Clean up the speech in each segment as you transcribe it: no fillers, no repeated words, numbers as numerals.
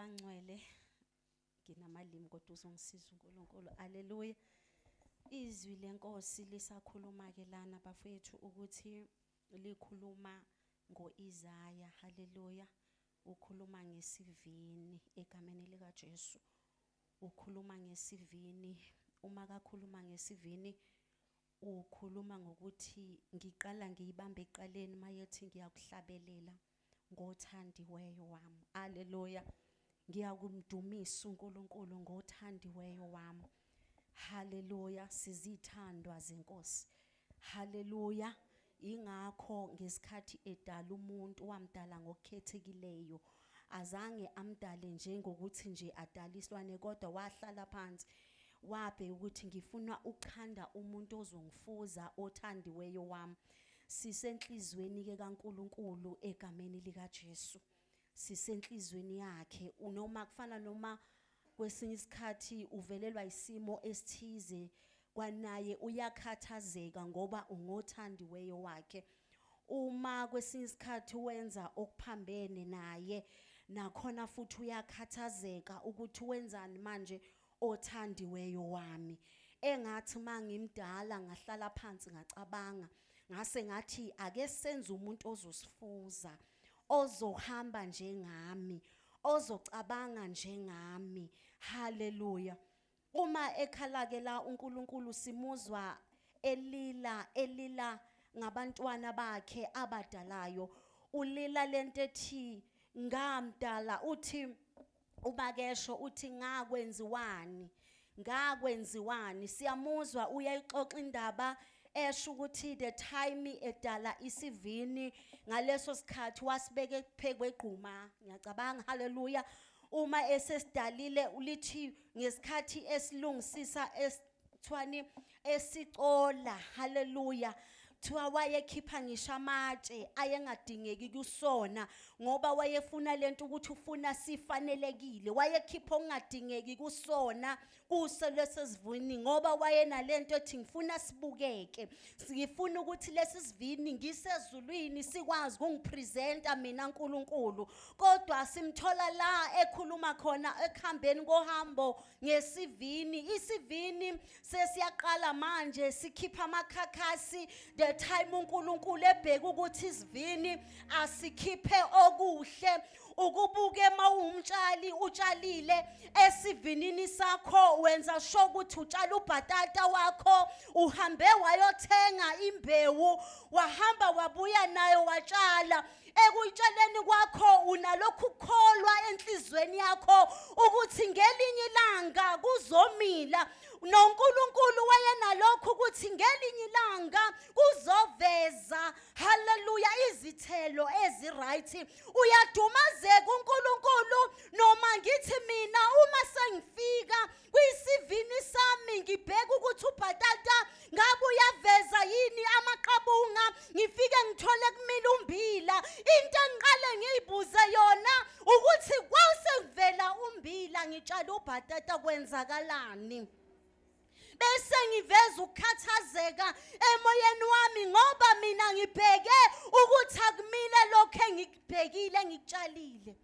bangcwele nginamalimi kodwa uzongisiza uNkulunkulu. Haleluya. Izwi lenkosi lisakhuluma ke lana bafethu ukuthi likhuluma ngoIsaya. Haleluya. Ukhuluma ngesivini egameni lika Jesu. Ukhuluma ngesivini. Uma kakhuluma ngesivini ukhuluma ngokuthi ngiqala ngiyibambe eqaleni mayethi ngiyakuhlabelela ngothandiweyo wami. Haleluya. Ngiyakumdumisa uNkulunkulu ngothandiweyo wami. Haleluya. Sizithandwa zenkosi. Haleluya. Ingakho ngesikhathi edala umuntu wamdala ngokukhethekileyo. Azange amdale njengokuthi nje adala isilwane kodwa wahlala phansi wabe ukuthi ngifuna ukhanda umuntu ozongifuza othandiweyo wami. Sisenhlizweni ke kaNkulunkulu egameni lika Jesu. Sisenhlizweni yakhe unoma kufana noma kwesinye isikhathi uvelelwa isimo esithize kwanaye uyakhathazeka ngoba ungothandiweyo wakhe. Uma kwesinye isikhathi wenza okuphambene naye nakhona futhi uyakhathazeka ukuthi wenzani manje othandiweyo wami. Engathi mangimdala ngahlala phansi ngacabanga ngase ngathi ake senze umuntu ozosifuza, ozohamba njengami, ozocabanga njengami. Haleluya. Uma ekhalakela uNkulunkulu simuzwa elila ngabantwana bakhe abadalayo. Ulila lento ethi ngamdala, uthi ubakesho uthi ngakwenziwani. Siyamuzwa uyayixoxa indaba esho ukuthi the time edala isivini ngaleso sikhathi wasibeke kuphekwe egquma. Ngiyacabanga. Haleluya. Uma esesidalile ulithi ngesikhathi esilungisisa esithwani esicola. Haleluya. Thiwa wayekhipha ngisho amatshe ayengadingeki kusona ngoba wayefuna lento ukuthi ufuna sifanelekile. Wayekhipha ongadingeki kusona kuse lesivini ngoba wayenalento ethi ngifuna sibukeke. Ngifuna ukuthi lesi sivini ngisezulwini sikwazi ukungipresenta mina uNkulunkulu. Kodwa simthola la ekhuluma khona ekhambeni kohambo ngesivini. Isivini sesiyaqala manje sikhipha amakhakhasi. The time uNkulunkulu ebheka ukuthi isivini asikhiphe okuhle. Ukubuke mawumtshali utshalile esivinini sakho wenza sure ukuthi utshala ubhatata wakho, uhambe wayothenga imbewu, wahamba wabuya nayo watshala. Ekuyitshaleni kwakho unalokhu kukholwa enhlizweni yakho ukuthi ngelinye ilanga kuzomila. NoNkulunkulu wayenalokhu ukuthi ngelinye ilanga kuzoveza. Haleluya. Izithelo eziright. Uyadumazeka uNkulunkulu noma ngithi mina uma sengifika kwisivini sami ngibheka ukuthi ubhatata ngabe uyaveza yini amaqabunga, ngifike ngithole kumila umbila. Into engiqale ngiyibuze yona ukuthi kwasevela umbila ngitshala ubhatata kwenzakalani? Bese ngiveza ukukhathazeka emoyeni wami ngoba mina ngibheke ukuthi akumile lokho engikubhekile ngikutshalile.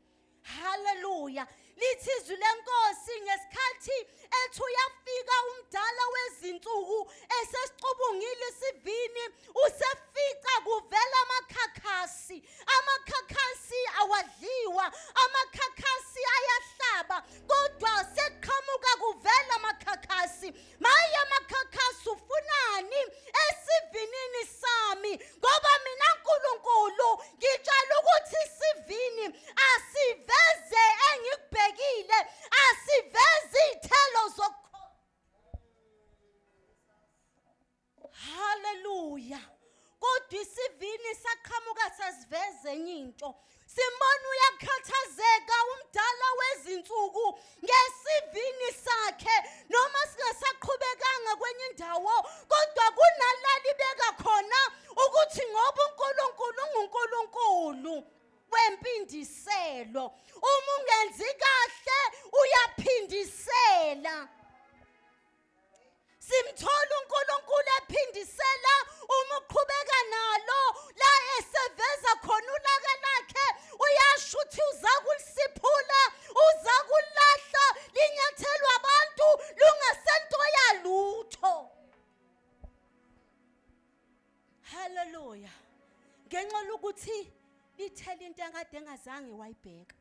Haleluya. Lithi izwi lenkosi ngesikhathi ethi uyafika umdala wezinsuku esesicubungile isivini usefica kuvela amakhakhasi. Amakhakhasi awadliwa, amakhakhasi ayahlaba kodwa seqhamuka kuvela amakhakhasi. Maye amakhakhasi ufunani esivinini sami ngoba mina uNkulunkulu ngitshala ukuthi isivini asiveze engikubhekile, asiveze izithelo zokukholwa. Haleluya. Kodwa isivini saqhamuka sasiveze enye into. Simbona uyakhathazeka umdala wezinsuku ngesivini sakhe noma singasaqhubekanga kwenye indawo kodwa kunalali beka khona ukuthi ngoba uNkulunkulu unguNkulunkulu wempindiselo. Uma ungenzi kahle uyaphindisela. Simthola uNkulunkulu ephindisela uma uqhubeka nalo la eseveza khona ulaka lakhe. Uyasho ukuthi uza kulisiphula, uza ngenxa lokuthi lithela into engade engazange wayibheka.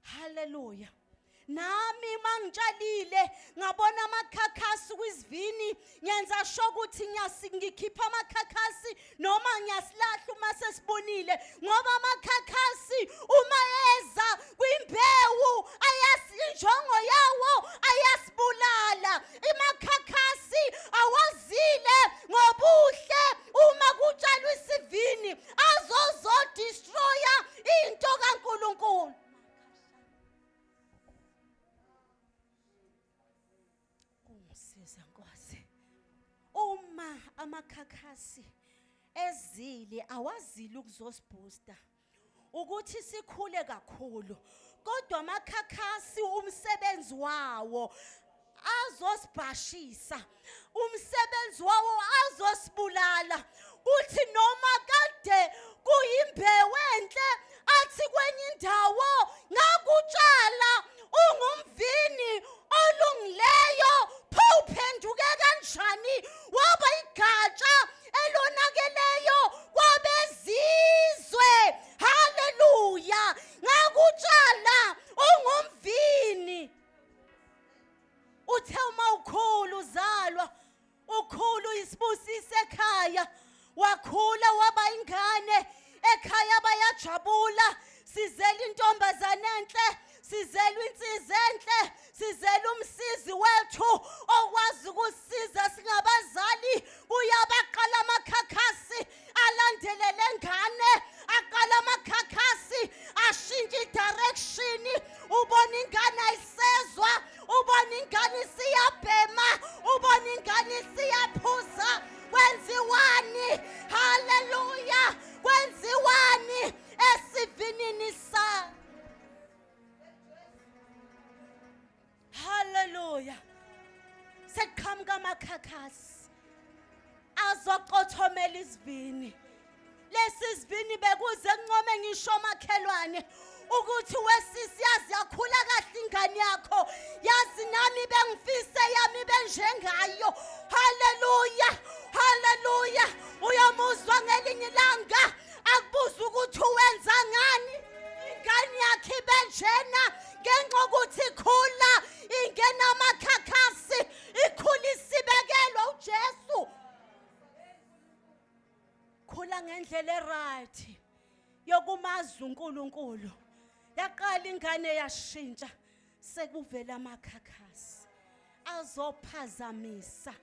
Hallelujah. Nami mangitshalile ngabona amakhakhasi kwisivini ngenza sure ukuthi ngikhipha amakhakhasi noma ngiyasilahla uma sesibonile ngoba amakhakhasi uma eza kwimbewu injongo yawo ayasibulala. Imakhakhasi awazile ngobuhle uma kutshalwe isivini azozodestroya into kaNkulunkulu. Uma amakhakhasi ezile awazile ukuzosibooster ukuthi sikhule kakhulu, kodwa amakhakhasi umsebenzi wawo azosibhashisa, umsebenzi wawo azosibulala. Uthi noma kade kuyimbewu enhle athi kwenye indawo ngakutshala ungumvini olungileyo, phuphenduke kanjani waba igatsha elonakeleyo kwabezizwe. Hallelujah. Ngakutshala ungumvini. Uthe uma ukhulu uzalwa, ukhulu isibusise ekhaya, wakhula waba ingane ekhaya bayajabula, sizela intombazane enhle, sizela insizwa enhle, sizela umsizi wethu okwazi ukusiza singabazali. Kuyabaqala amakhakhasi alandelele engane, aqala amakhakhasi ashintshe direction. Ubona ingane ayisezwa, ubona ingane siyabhema, ubona ingane siyaphuza. Kwenziwani? Hallelujah. Kwenziwani esivinini sa? Hallelujah. Seqhamuka amakhakhasi azoqothomela isivini. Lesi sivini bekuze kuncome ngisho makhelwane ukuthi wesisi yazi yakhula kahle ingane yakho, yazi nami bengifise yami benjengayo. Hallelujah. Hallelujah. Uyamuzwa ngelinye ilanga akubuza ukuthi wenza ngani, ingane yakhe benjena ngenxa ukuthi ikhula ingena amakhakhasi, ikhula isibekelwa uJesu. Khula ngendlela eright yokumazi uNkulunkulu. Yaqala ingane yashintsha, sekuvela amakhakhasi azophazamisa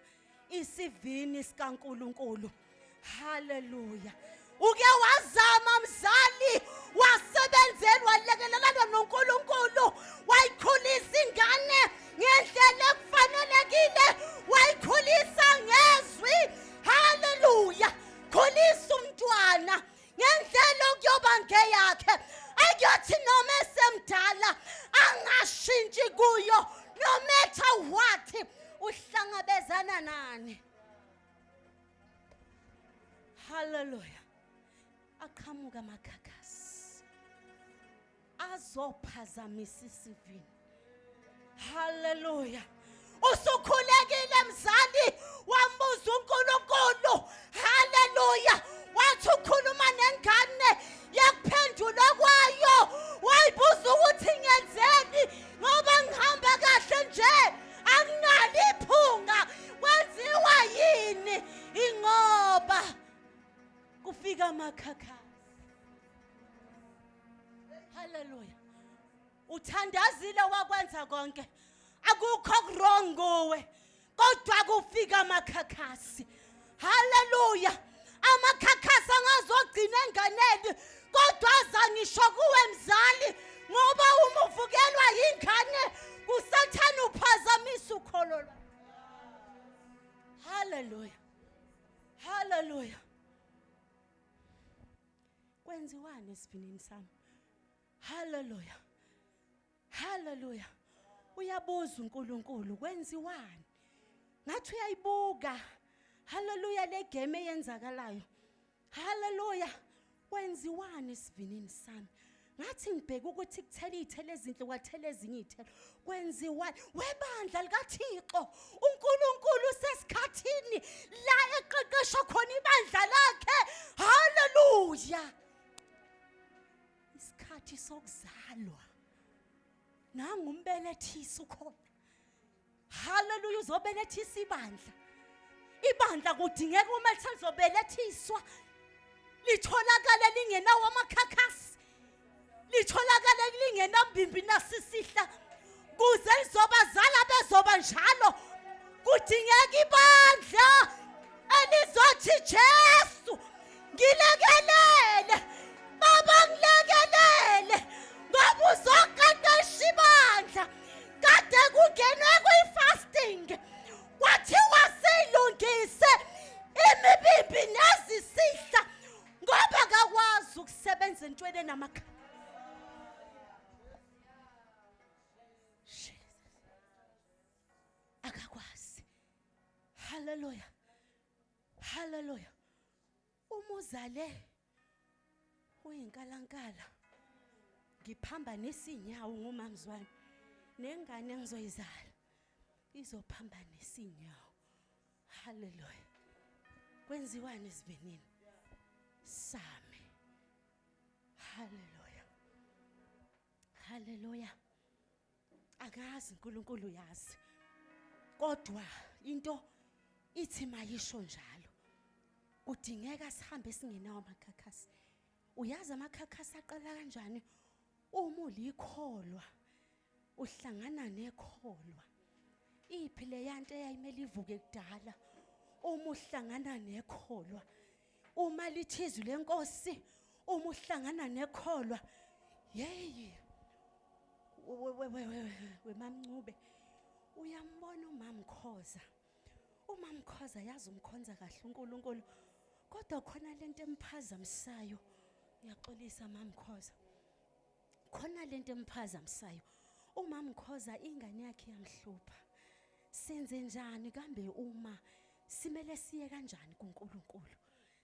isivini sikaNkulunkulu. Hallelujah. Uke wazama mzali, wasebenzelwa, walekelelana noNkulunkulu, wayikhulisa ingane ngendlela ekufanelekile, wayikhulisa ngezwi. Hallelujah. Khulisa umntwana ngendlela okuyoba ngeyakhe, akuyothi noma esemdala angashintshi kuyo, no matter what uhlangabezana nani. Hallelujah. Aqhamuka amakhakhasi azophazamisa isivini. Hallelujah. Usukhulekile mzali, wambuza uNkulunkulu. Hallelujah. Wathi ukhuluma nengane yakuphendula kwayo, wayibuza ukuthi ngenzeni ngoba ngihamba kahle nje, anginalo iphunga, kwenziwa yini? Ingoba kufika amakhakhasi. Hallelujah. Uthandazile wakwenza konke, akukho wrong kuwe, kodwa kufika amakhakhasi. Hallelujah. Amakhakhasi angazogcina enganeni, kodwa azangisho kuwe mzali, ngoba uma uvukelwa yingane kusathana uphazamisa ukholo lwakho. Hallelujah. Hallelujah. Kwenziwani esivinini sami? Hallelujah. Hallelujah. Uyabuza uNkulunkulu kwenziwani? Ngathi uyayibuka. Hallelujah, le game eyenzakalayo. Hallelujah. Kwenziwani esivinini sami? ngathi ngibheka ukuthi kuthela iy'thelo ezinhle kwathela ezinye iy'thelo kwenziwani webandla likaThixo uNkulunkulu usesikhathini la eqeqesha khona ibandla lakhe haleluya isikhathi sokuzalwa nangumbelethisi ukhona haleluya uzobelethisa ibandla kudingeka uma lizobelethiswa litholakala lingenawo amakhakhasi litholakala lingenambimbi nasisihla kuze lizobazala bezoba njalo kudingeka ibandla elizothi Jesu ngilekelele baba ngilekelele ngoba uzoqeqesha ibandla kade kungenwe kwi-fasting kwathiwa silungise imibimbi nezisihla ngoba akakwazi ukusebenza entweni enamakha akakwazi haleluya haleluya umuzale uyinkalankala ngiphambanisa inyawo ngumamzwane nengane engizoyizala izophambanisa inyawo haleluya kwenziwani isivinini sami haleluya haleluya akazi uNkulunkulu yazi kodwa into ithi mayisho njalo kudingeka sihambe singenawo amakhakhasi uyazi amakhakhasi aqala kanjani uma ulikholwa uhlangana nekholwa iphi le yanto eyayimele ivuke kudala uma uhlangana nekholwa uma lithizwe lenkosi uma uhlangana nekholwa hey wemamncube uyambona umamkhoza yazi umkhonza kahle uNkulunkulu kodwa khona lento emphazamisayo uyaxolisa mamkhoza khona lento emphazamisayo umamkhoza ingane yakhe yamhlupha senze njani kambe uma simele siye kanjani kuNkulunkulu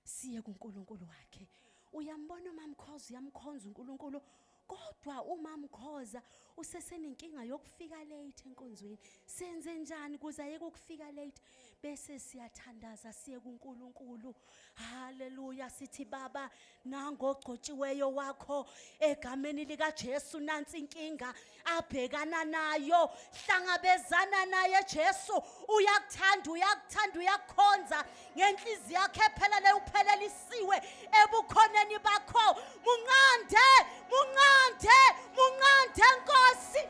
siye kuNkulunkulu wakhe uyambona umamkhoza uyamkhonza uNkulunkulu kodwa umamkhoza usesenenkinga yokufika late enkonzweni senze njani kuze ayeke ukufika late bese siyathandaza siye kuNkulunkulu haleluya sithi baba nangogcotshiweyo wakho egameni lika Jesu nansi inkinga abhekana nayo hlangabezana naye Jesu uyakuthanda uyakukhonza ngenhliziyo yakhe ephelele uphelelisiwe ebukhoneni bakho munqande Nkosi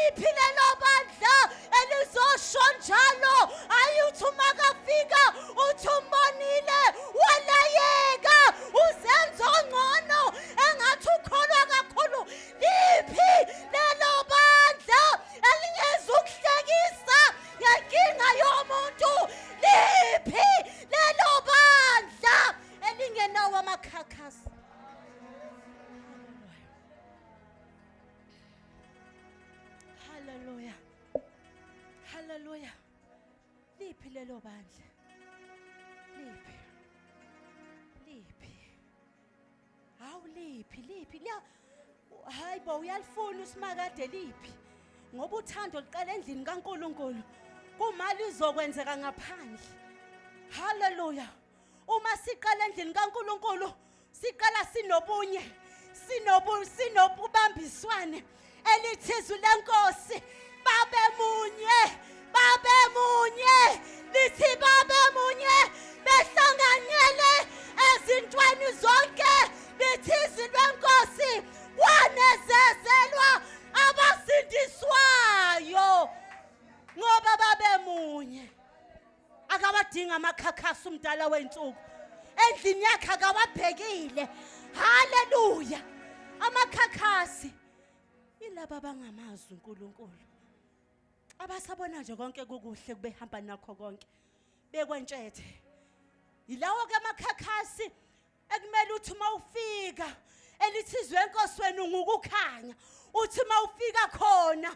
iphile lobandla elizosho njalo ayuthi uma kafika uthi umbonile walayeka uzenza ongcono engathi ukholwa kakhulu liphi lelo bandla elingeza ukuhlekisa ngenkinga yomuntu liphi lelo bandla elingenawo amakhakhasi haleluya haleluya liphi lelo bandla liphi awuliphi hayibo uyalifuna usimakade liphi ngoba uthando liqala endlini kaNkulunkulu kumali izokwenzeka ngaphandle haleluya uma siqala endlini kaNkulunkulu siqala sinobunye sinobubambiswane elithizwe lenkosi babe munye lithi babe munye behlanganyele ezintweni zonke lithizwe lenkosi kwanezezelwa abasindiswayo ngoba babe munye akabadinga amakhakhasi umdala wensuku endlini yakhe akawabhekile haleluya amakhakhasi ilaba bangamazi uNkulunkulu abasabona nje konke kukuhle kubehamba nakho konke bekwentshethe yilawo ke amakhakhasi ekumele uthi mawufika elithizwe enkosweni ungukukhanya uthi mawufika khona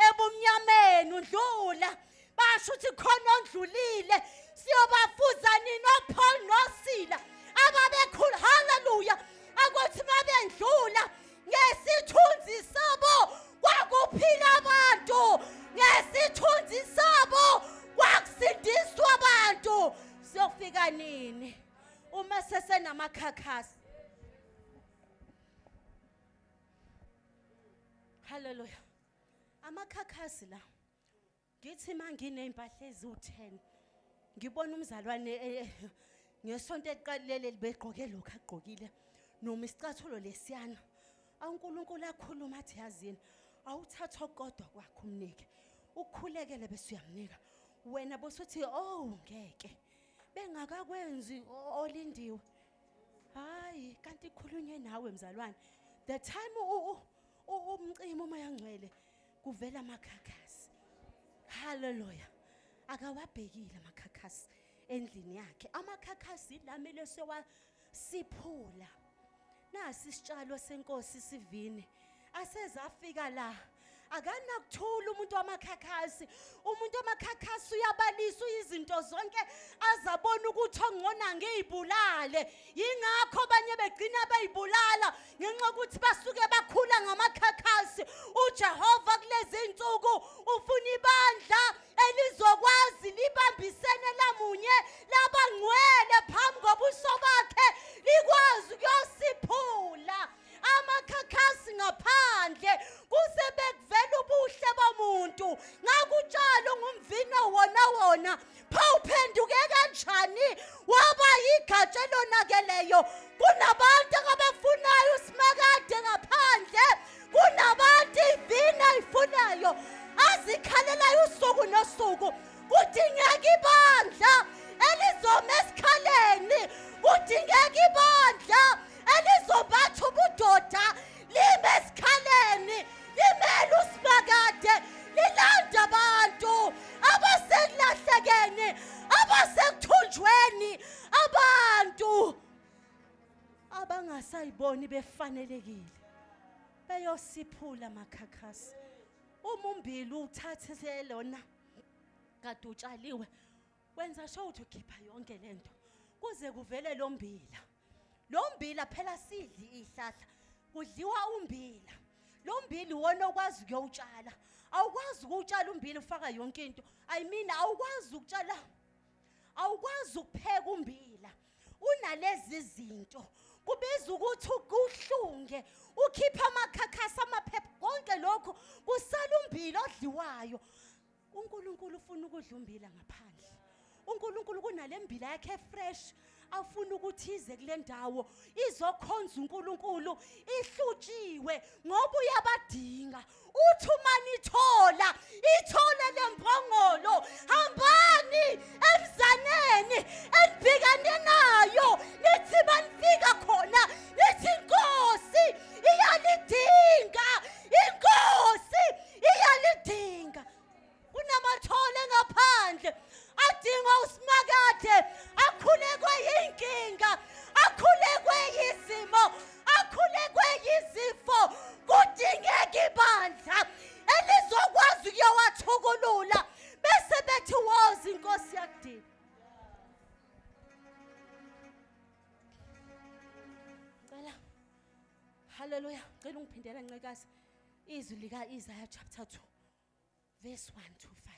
ebumnyameni udlula basho uthi khona ondlulile siyobafuza nini oPaul noSila ababekhulu haleluya akuthi mabendlula ngesithunzi sabo kwakuphila abantu, ngesithunzi sabo kwakusindiswa abantu. Siyofika nini uma sesenamakhakhazi? Hallelujah. Amakhakhasi la ngithi manginempahla eziwu10 ngibona umzalwane ngesonto eliqalile libegqoke lokho agqokile noma isicathulo lesiyana. uNkulunkulu akhuluma athi yazini awuthatha kodwa kwakho umnike ukukhulekele bese uyamnika wena bosuthi oh ngeke bengakakwenzi olindiwe. Hayi kanti ikhulunywe nawe mzalwane. The time umcimo uma yangcwele kuvela amakhakhasi. Hallelujah. Akawabhekile amakhakhasi endlini yakhe. Amakhakhasi lamele sewasiphula. Nasi isitshalo senkosi sivini asezafika la. Akanakuthula umuntu wamakhakhasi. Umuntu wamakhakhasi uyabalisa izinto zonke azabona ukuthi ongona ngezibulale. Yingakho abanye begcina bayibulala ngenxa ukuthi basuke bakhula ngamakhakhasi. uJehova kulezi insuku ufuna ibandla elizokwazi libambisene lamunye labangcwele phambi kobuso bakhe likwazi ukuyosiphula amakhakhasi ngaphandle kuze bekuvela ubuhle bomuntu. Ngakutshalo ngumvino wona phawuphenduke kanjani waba igatsha elonakeleyo. Kunabantu abafunayo usimakade ngaphandle, kunabantu ivina ifunayo azikhalelayo usuku nosuku. Kudingeka ibandla elizoma esikhaleni, kudingeka ibandla elizombatha ubudoda lime esikhaleni limele usimakade lilanda abantu abaselahlekene, abasekuthunjweni, abantu abangasayiboni befanelekile beyosiphula amakhakhasi. Uma umbili uthathe lona kade utshaliwe wenza sho ukuthi ukhipha yonke lento kuze kuvele lo mbila. Lo mbila phela sidli ihlahla kudliwa umbila. Lo mbili wona okwazi ukuyowutshala. Awukwazi ukutshala umbili ufaka yonke into. I mean awukwazi ukutshala, awukwazi ukupheka umbila unalezi zinto. Kubiza ukuthi ukuhlunge ukhipha amakhakhasi amaphepha konke lokho kusala umbila odliwayo. uNkulunkulu ufuna ukudla umbila ngaphandle. uNkulunkulu kunalembila yakhe fresh afuna ukuthi ize kule ndawo izokhonza uNkulunkulu ihlutshiwe ngoba uyabadinga. Uthi umanithola ithola lempongolo hambani emzaneni enibhekane nayo nithi banifika khona nithi inkosi iyalidinga, inkosi iyalidinga. Kunamathole ngaphandle adinga usimakade, akhulekwe yinkinga, akhulekwe yizimo, akhulekwe yizifo. Kudingeka ibandla elizokwazi ukuyowathukulula bese bethi woza inkosi yakudinga. Cela hallelujah, cela ungiphindela ncekazi izwi lika Isaiah chapter 2 verse 1 to 5.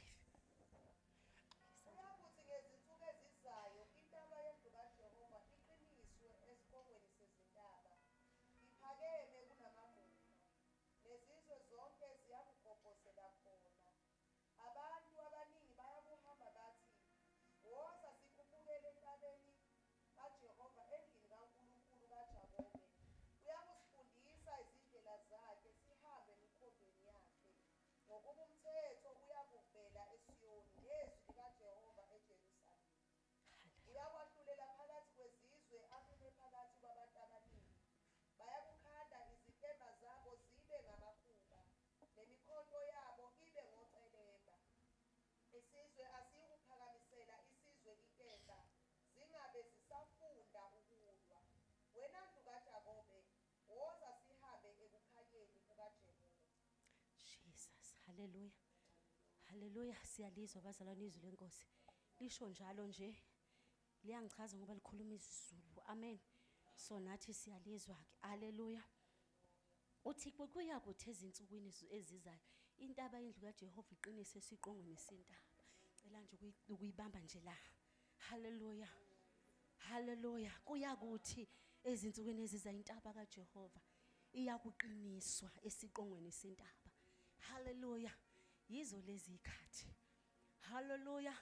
Hallelujah. Hallelujah. Siyalizwa bazalwane izwi lenkosi. Lisho njalo nje. Liyangichaza ngoba likhuluma isiZulu. Amen. So nathi siyalizwa ke. Hallelujah. uthi kuyakuthi ezinsukwini ezizayo intaba yendlu kaJehova iqinise esiqongweni sentaba. Cela nje ukuyibamba nje la. Hallelujah. Hallelujah. Kuyakuthi ezinsukwini ezizayo intaba kaJehova iyakuqiniswa esiqongweni sentaba. Hallelujah. Yizo lezi ikhathi. Hallelujah.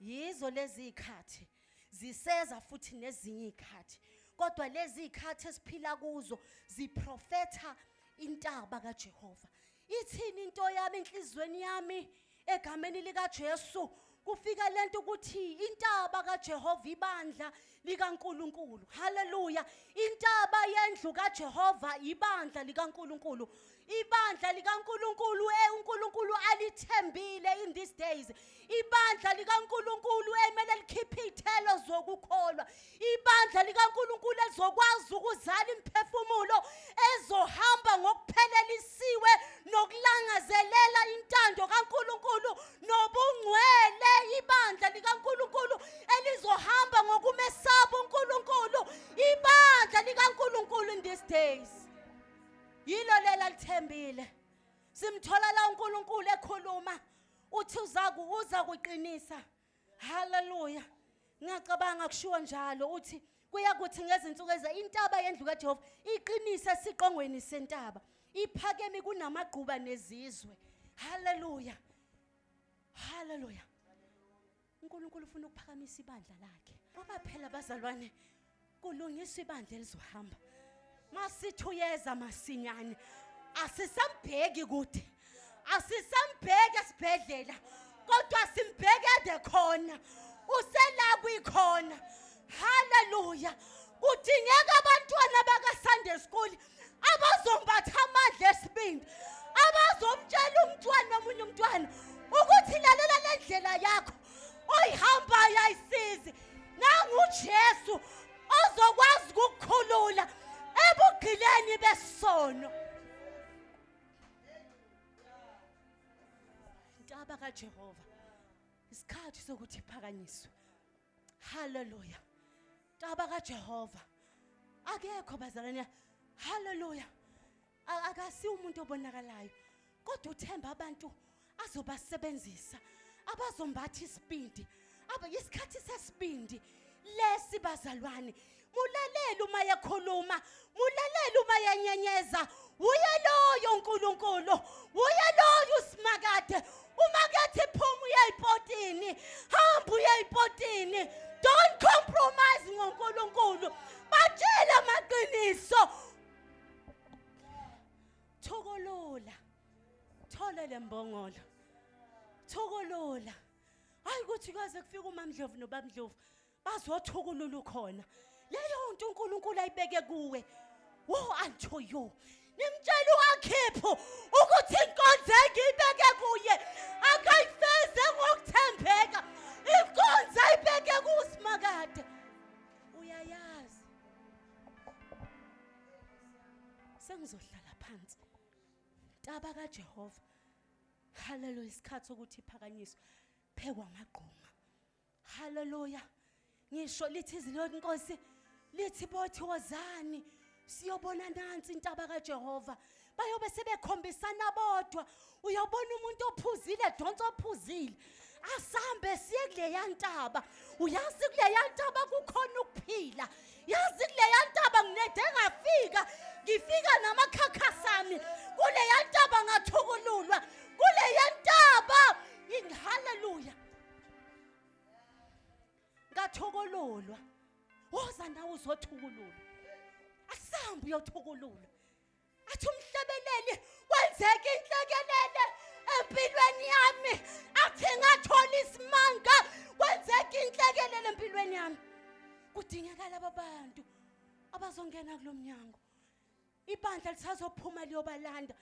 Yizo lezi ikhathi. Ziseza futhi nezinye ikhathi. Kodwa lezi ikhathi esiphila kuzo ziprofetha intaba kaJehova. Ithini into yami enhlizweni yami egameni lika Jesu? Kufika lento ukuthi intaba kaJehova ibandla likaNkuluNkulu. Hallelujah. Intaba yendlu kaJehova ibandla likaNkuluNkulu. Ibandla likaNkuluNkulu uNkulunkulu alithembile in these days. Ibandla likaNkuluNkulu emele likhiphe ithelo zokukholwa. Ibandla likaNkuluNkulu ezokwazi ukuzala imphefumulo ezohamba ngokuphelelisiwe nokulangazelela intando kaNkuluNkulu nobungcwele. Ibandla likaNkuluNkulu elizohamba ngokumesaba uNkulunkulu. Ibandla likaNkuluNkulu in these days. Yilo lela lithembile. Simthola la uNkulunkulu ekhuluma uthi uza kuqinisa. Hallelujah. Ngiyacabanga kushiwo njalo uthi kuyakuthi ngezinsuku intaba yendlu kaJehova iqinisa esiqongweni sentaba. Iphakeme kunamagquba nezizwe. Hallelujah. Hallelujah. uNkulunkulu ufuna ukuphakamisa ibandla lakhe. Ngoba phela bazalwane kulungiswa ibandla elizohamba. Masithi uyeza masinyane. Asisambheki kude. Asisambheki esibhedlela. Kodwa simbheke ede khona. Usela kuyikhona. Hallelujah. Kudingeka abantwana bakaSunday school abazombatha amandla esibindi. Abazomtshela umntwana nomunye umntwana ukuthi lalela lendlela yakho oyihambayo ayisizi. Nangu uJesu ozokwazi ukukhulula ebugqileni besono. Intaba kaJehova isikhathi sokuthi iphakanyiswe. Hallelujah. Intaba kaJehova akekho bazalwane. Hallelujah. Akasi umuntu obonakalayo kodwa uthemba abantu azobasebenzisa abazombatha isibindi. Isikhathi sesibindi lesi bazalwane. Mulalele uma ekhuluma, mulalele uma yanyenyeza. Uye loyo uNkulunkulu, uye loyo uSimakade. Uma kethi phuma uye ePotini, hamba uye ePotini. Don't compromise ngoNkulunkulu. Batshela amaqiniso. Thokolola. Thola lembongolo. Thokolola. Hayi ukuthi kaze kufika uMamdlovu noBabdlovu bazothukulula ukhona. Leyo nto uNkulunkulu ayibeke kuwe. Wo unto you. Nimtshela uAkhipho ukuthi inkonzo engiyibeke kuye akayifeze ngokuthembeka. Inkonzo ayibeke kuSimakade. Uyayazi. Sengizohlala phansi. Intaba kaJehova. Hallelujah. Isikhathi sokuthi iphakanyiswe phekwa amagquma. Hallelujah. Ngisho lithi izilo inkosi lithi bothi wozani siyobona nansi intaba kaJehova. Bayobe sebekhombisana bodwa. Uyabona umuntu ophuzile donse ophuzile. Asambe siye kuleya ntaba. Uyazi kuleya ntaba kukhona ukuphila. Yazi kuleya ntaba nginede ngafika. Ngifika namakhakhasami. Kuleya ntaba ngathukululwa. Kuleya ntaba. Hallelujah. Ngathukululwa. Woza nawe uzothukululwa. Asambe uyothukululwa. Athi umhlebeleli kwenzeka inhlekelele empilweni yami. Athi ngathola isimanga kwenzeka inhlekelele empilweni yami. Kudingeka laba bantu abazongena kulomnyango. Ibandla lisazophuma liyobalanda.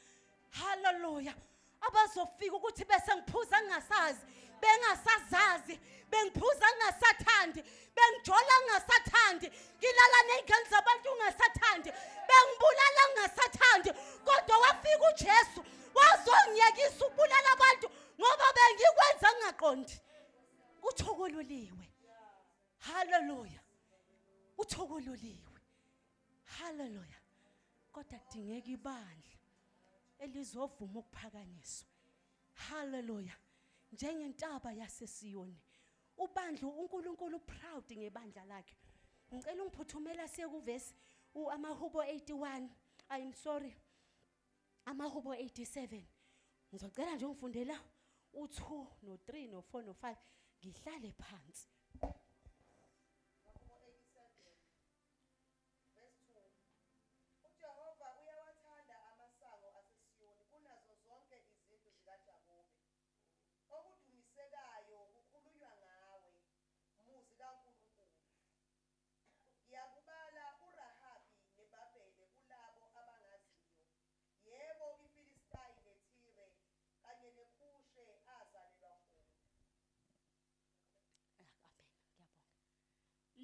Hallelujah. Abazofika ukuthi bese ngiphuza ngingasazi, bengasazazi, bengiphuza ngingasathandi, bengijola ngingasathandi, ngilala nezingane zabantu ngingasathandi, bengibulala ngingasathandi. Kodwa wafika uJesu wazongiyekisa ukubulala abantu ngoba bengikwenza ngingaqondi. Uthokoluliwe. Hallelujah. Uthokoluliwe. Hallelujah. kodwa kudingeka ibandla elizovuma ukuphakanyiswa. Hallelujah. Njengentaba yaseSiyoni, ubandla uNkulunkulu proud ngebandla lakhe. Ngicela ungiphuthumela siye kuvesi amaHubo 81. I'm sorry. AmaHubo 87. Ngizocela nje ungifundela u2 no3 no4 no5 ngihlale phansi.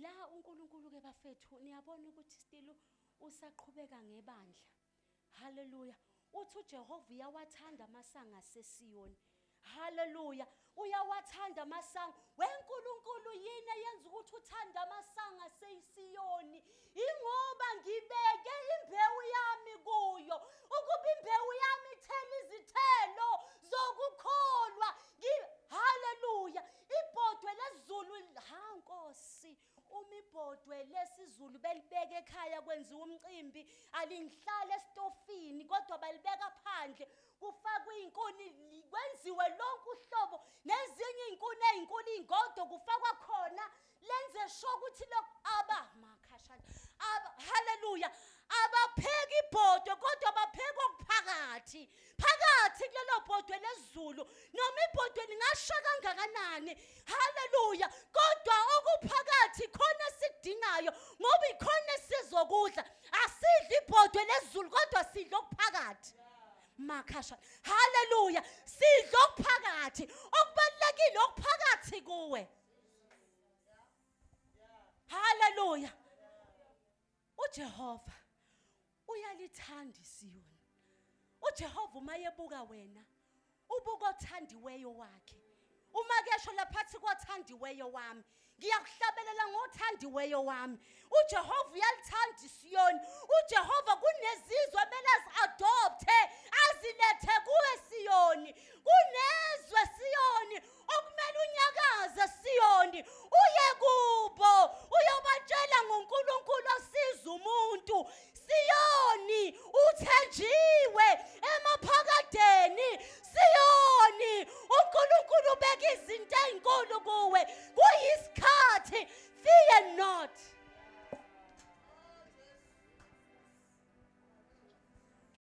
La uNkulunkulu ke bafethu niyabona ukuthi still usaqhubeka ngebandla. Hallelujah. Uthi uJehova uyawathanda amasanga aseSiyoni. Hallelujah. Uyawathanda amasanga. WeNkulunkulu yini eyenza ukuthi uthanda amasanga aseSiyoni? Ingoba ngibeke imbewu yami kuyo, ukuba imbewu yami ithele izithelo zokukholwa. Hallelujah. Ibhodwe lesiZulu Nkosi, umibhodwe lesizulu belibeka ekhaya kwenziwa umcimbi, alingihlala estofini kodwa balibeka phandle kufakwa izinkuni, kwenziwe lonke uhlobo nezinye izinkuni ezinkulu ingodo kufakwa khona, lenze sure ukuthi makhashana hallelujah, abapheki ibhodwe kodwa bapheka okuphakathi. Phakathi kulelo bhodwe lesiZulu noma ibhodwe lingasha kangakanani, hallelujah, kodwa okuphakathi khona sidingayo ngoba ikhona sizokudla. Asidli ibhodwe lesiZulu kodwa sidla okuphakathi. Makhasha, hallelujah, sidla okuphakathi. Okubalulekile okuphakathi kuwe. Hallelujah. uJehova uyalithanda iSiyoni. uJehova mayebuka wena ubuka othandiweyo wakhe. Uma kesho laphathi kothandiweyo wami, ngiyakuhlabelela ngothandiweyo wami. uJehova uyalithanda iSiyoni. uJehova kunezizwe emele azi-adopte